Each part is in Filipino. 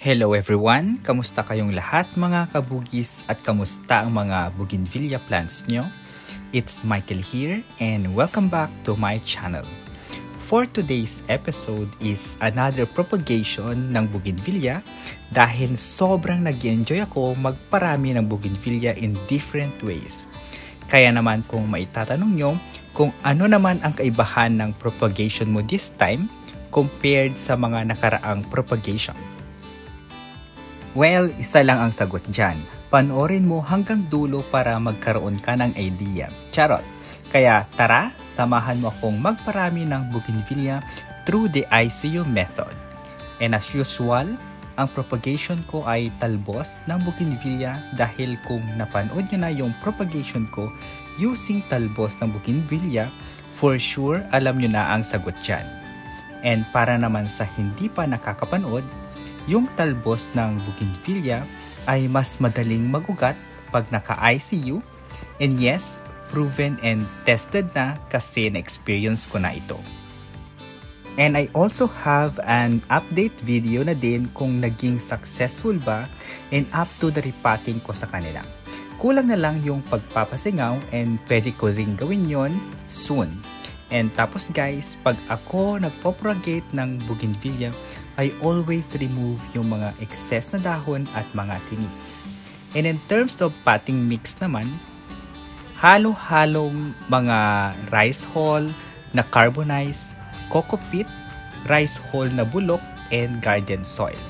Hello everyone! Kamusta kayong lahat mga kabugis at kamusta ang mga bougainvillea plants nyo? It's Michael here and welcome back to my channel. For today's episode is another propagation ng bougainvillea dahil sobrang nag-enjoy ako magparami ng bougainvillea in different ways. Kaya naman kung maitatanong nyo kung ano naman ang kaibahan ng propagation mo this time compared sa mga nakaraang propagation. Well, isa lang ang sagot dyan. Panoorin mo hanggang dulo para magkaroon ka ng idea. Charot! Kaya tara, samahan mo akong magparami ng bougainvillea through the ICU method. And as usual, ang propagation ko ay talbos ng bougainvillea dahil kung napanood nyo na yung propagation ko using talbos ng bougainvillea, for sure alam nyo na ang sagot dyan. And para naman sa hindi pa nakakapanood, yung talbos ng bougainvillea ay mas madaling magugat pag naka-ICU, and yes, proven and tested na kasi na-experience ko na ito. And I also have an update video na din kung naging successful ba and up to the repotting ko sa kanila. Kulang na lang yung pagpapasingaw and pwede ko ring gawin yon soon. And tapos guys, pag ako nagpropagate ng bougainvillea, I always remove yung mga excess na dahon at mga tinik. And in terms of potting mix naman, halo-halong mga rice hull na carbonized, coco peat, rice hull na bulok, and garden soil.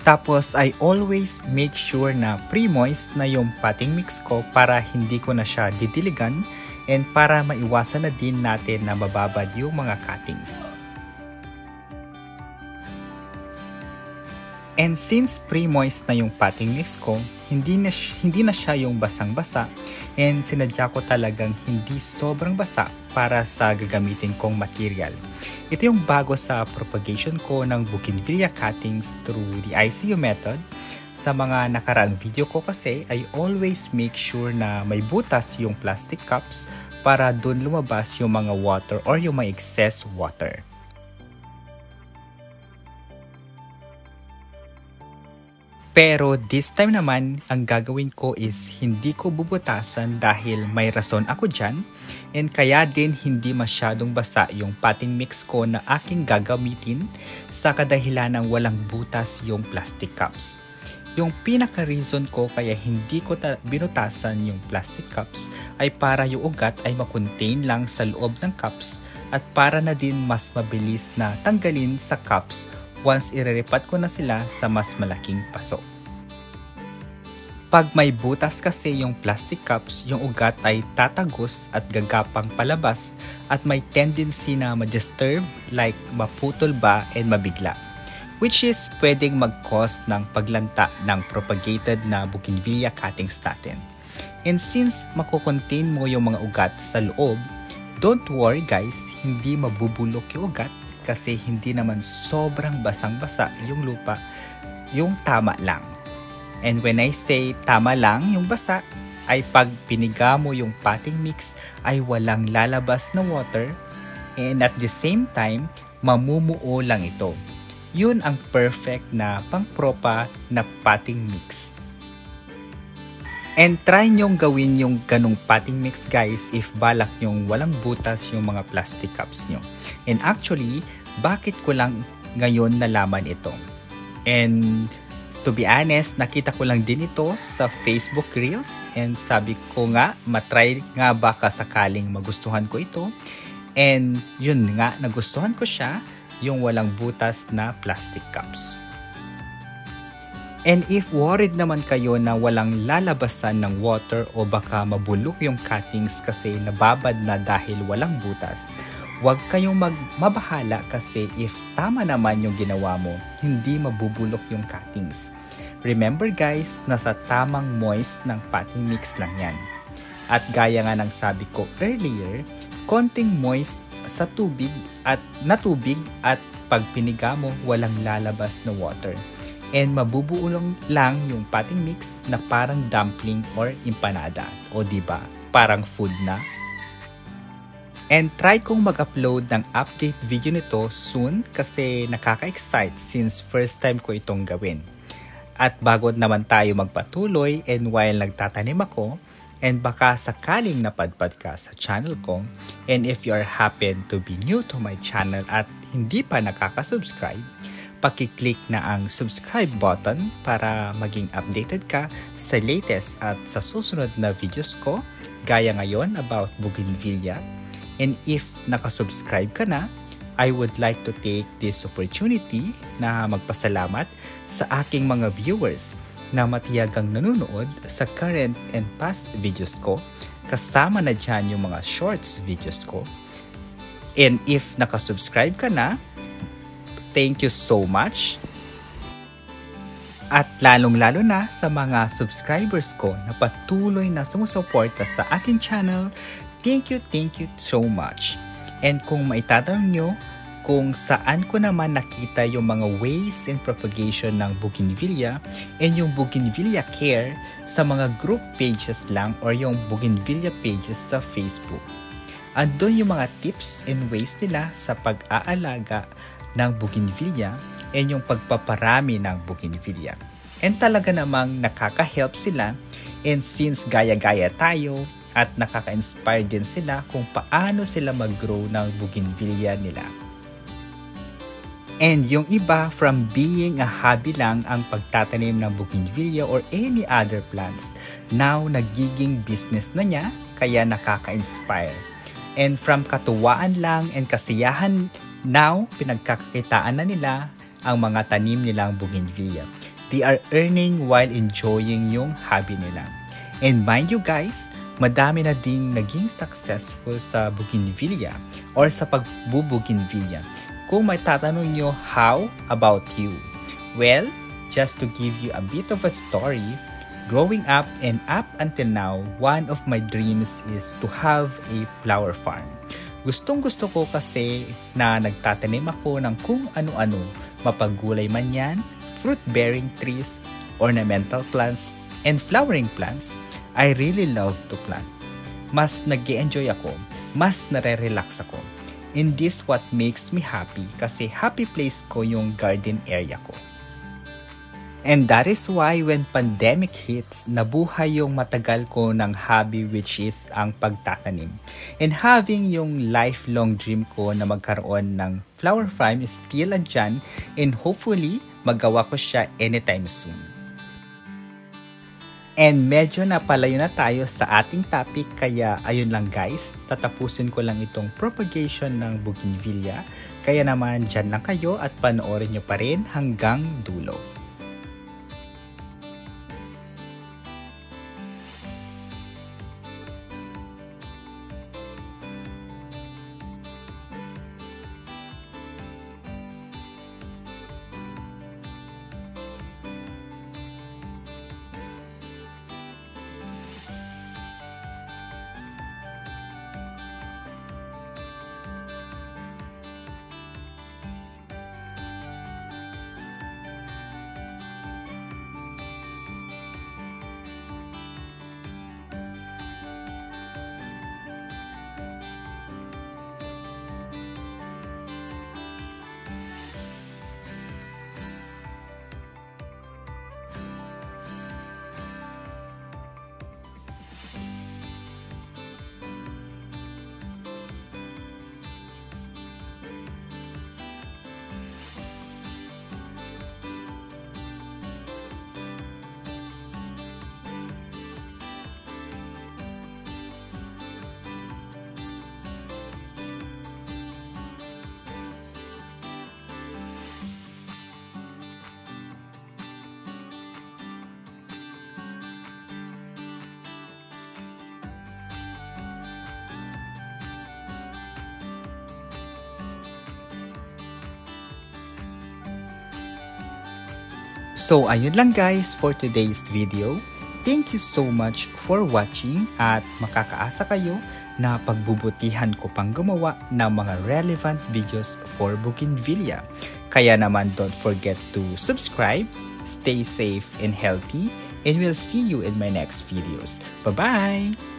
Tapos I always make sure na pre-moist na yung potting mix ko para hindi ko na siya didiligan and para maiwasan na din natin na mababad yung mga cuttings. And since pre-moist na yung potting mix ko, hindi na siya yung basang-basa, and sinadya ko talagang hindi sobrang basa para sa gagamitin kong material. Ito yung bago sa propagation ko ng bougainvillea cuttings through the ICU method. Sa mga nakaraang video ko kasi, I always make sure na may butas yung plastic cups para dun lumabas yung mga water or yung mga excess water. Pero this time naman, ang gagawin ko is hindi ko bubutasan dahil may rason ako dyan, and kaya din hindi masyadong basa yung potting mix ko na aking gagamitin sa kadahilan ng walang butas yung plastic cups. Yung pinaka-reason ko kaya hindi ko binutasan yung plastic cups ay para yung ugat ay makontain lang sa loob ng cups at para na din mas mabilis na tanggalin sa cups once ireripat ko na sila sa mas malaking paso. Pag may butas kasi yung plastic cups, yung ugat ay tatagos at gagapang palabas at may tendency na ma-disturb like maputol ba and mabigla, which is pwedeng mag-cause ng paglanta ng propagated na bougainvillea cuttings natin. And since makukontain mo yung mga ugat sa loob, don't worry guys, hindi mabubulok yung ugat kasi hindi naman sobrang basang-basa yung lupa, yung tama lang. And when I say tama lang yung basa, ay pag piniga mo yung potting mix ay walang lalabas na water, and at the same time, mamumuo lang ito. Yun ang perfect na pang-propa na potting mix. And try nyong gawin yung ganong potting mix guys if balak nyong walang butas yung mga plastic cups nyo. And actually, bakit ko lang ngayon nalaman ito? And to be honest, nakita ko lang din ito sa Facebook Reels and sabi ko nga, matry nga baka sakaling magustuhan ko ito. And yun nga, nagustuhan ko siya, yung walang butas na plastic cups. And if worried naman kayo na walang lalabasan ng water o baka mabulok yung cuttings kasi nababad na dahil walang butas, huwag kayong mabahala kasi if tama naman yung ginawa mo, hindi mabubulok yung cuttings. Remember guys, nasa tamang moist ng potting mix lang yan. At gaya nga ng sabi ko earlier, konting moist sa tubig at pag piniga mo, walang lalabas na water. And mabubuo lang yung potting mix na parang dumpling or empanada. O diba? Parang food na. And try kong mag-upload ng update video nito soon kasi nakaka-excite since first time ko itong gawin. At bago naman tayo magpatuloy and while nagtatanim ako, and baka sakaling napadpad ka sa channel ko, and if you are happen to be new to my channel at hindi pa nakaka-subscribe, paki-click na ang subscribe button para maging updated ka sa latest at sa susunod na videos ko, gaya ngayon about bougainvillea. And if nakasubscribe ka na, I would like to take this opportunity na magpasalamat sa aking mga viewers na matiyagang nanonood sa current and past videos ko, kasama na dyan yung mga shorts videos ko. And if nakasubscribe ka na, thank you so much. At lalong-lalo na sa mga subscribers ko na patuloy na sumusuporta sa aking channel, thank you so much. And kung maitatanong nyo kung saan ko naman nakita yung mga ways in propagation ng bougainvillea and yung bougainvillea care sa mga group pages lang or yung bougainvillea pages sa Facebook. Andun yung mga tips and ways nila sa pag-aalaga ng bougainvillea and yung pagpaparami ng bougainvillea. And talaga namang nakaka-help sila, and since gaya-gaya tayo, at nakaka-inspire din sila kung paano sila mag-grow ng bougainvillea nila. And yung iba, from being a hobby lang ang pagtatanim ng bougainvillea or any other plants, now nagiging business na niya, kaya nakaka-inspire. And from katuwaan lang and kasiyahan, now pinagkakakitaan na nila ang mga tanim nilang bougainvillea. They are earning while enjoying yung hobby nila. And mind you guys, madami na ding naging successful sa bougainvillea or sa pagbubougainvillea. Kung may tatanong nyo, how about you? Well, just to give you a bit of a story, growing up and up until now, one of my dreams is to have a flower farm. Gustong-gusto ko kasi na nagtatanim ako ng kung ano-ano, mapagulay man yan, fruit-bearing trees, ornamental plants, and flowering plants. I really love to plant. Mas nag-e-enjoy ako, mas nare-relax ako. And this what makes me happy kasi happy place ko yung garden area ko. And that is why when pandemic hits, nabuhay yung matagal ko ng hobby which is ang pagtatanim. And having yung lifelong dream ko na magkaroon ng flower farm is still andyan, and hopefully magawa ko siya anytime soon. And medyo napalayo na tayo sa ating topic, kaya ayun lang guys, tatapusin ko lang itong propagation ng bougainvillea. Kaya naman dyan lang kayo at panoorin nyo pa rin hanggang dulo. So ayun lang guys for today's video. Thank you so much for watching at makakaasa kayo na pagbubutihan ko pang gumawa ng mga relevant videos for bougainvillea. Kaya naman don't forget to subscribe, stay safe and healthy, and we'll see you in my next videos. Bye-bye!